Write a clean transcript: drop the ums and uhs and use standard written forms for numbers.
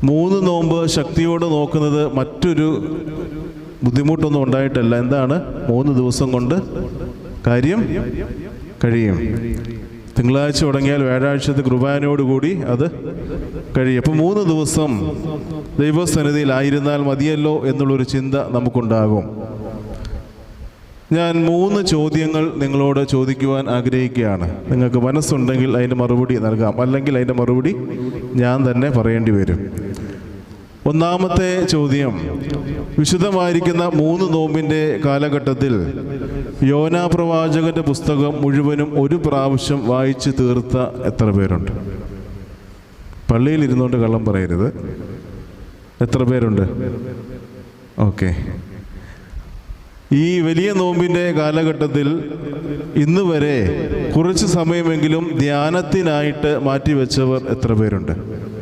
3 നോമ്പ് ശക്തിയോടെ നോക്കുന്നത് മറ്റൊരു ബുദ്ധിമുട്ടൊന്നും ഉണ്ടായിട്ടല്ല. എന്താണ്? 3 ദിവസം കൊണ്ട് കാര്യം കഴിയും. തിങ്കളാഴ്ച തുടങ്ങിയാൽ വ്യാഴാഴ്ചത്തെ കുർബാനയോടുകൂടി അത് കഴിയും. അപ്പോൾ 3 ദിവസം ദൈവസന്നിധിയിലായിരുന്നാൽ മതിയല്ലോ എന്നുള്ളൊരു ചിന്ത നമുക്കുണ്ടാകും. ഞാൻ 3 ചോദ്യങ്ങൾ നിങ്ങളോട് ചോദിക്കുവാൻ ആഗ്രഹിക്കുകയാണ്. നിങ്ങൾക്ക് മനസ്സുണ്ടെങ്കിൽ അതിൻ്റെ മറുപടി നൽകാം, അല്ലെങ്കിൽ അതിൻ്റെ മറുപടി ഞാൻ തന്നെ പറയേണ്ടി വരും. ഒന്നാമത്തെ ചോദ്യം, വിശുദ്ധമായിരിക്കുന്ന 3 നോമ്പിൻ്റെ കാലഘട്ടത്തിൽ യോനാ പ്രവാചകന്റെ പുസ്തകം മുഴുവനും ഒരു പ്രാവശ്യം വായിച്ച് തീർത്ത എത്ര പേരുണ്ട്? പള്ളിയിൽ ഇരുന്നുകൊണ്ട് കള്ളം പറയരുത്. എത്ര പേരുണ്ട്? ഓക്കെ. ഈ വലിയ നോമ്പിൻ്റെ കാലഘട്ടത്തിൽ ഇന്ന് വരെ കുറച്ച് സമയമെങ്കിലും ധ്യാനത്തിനായിട്ട് മാറ്റിവെച്ചവർ എത്ര പേരുണ്ട്?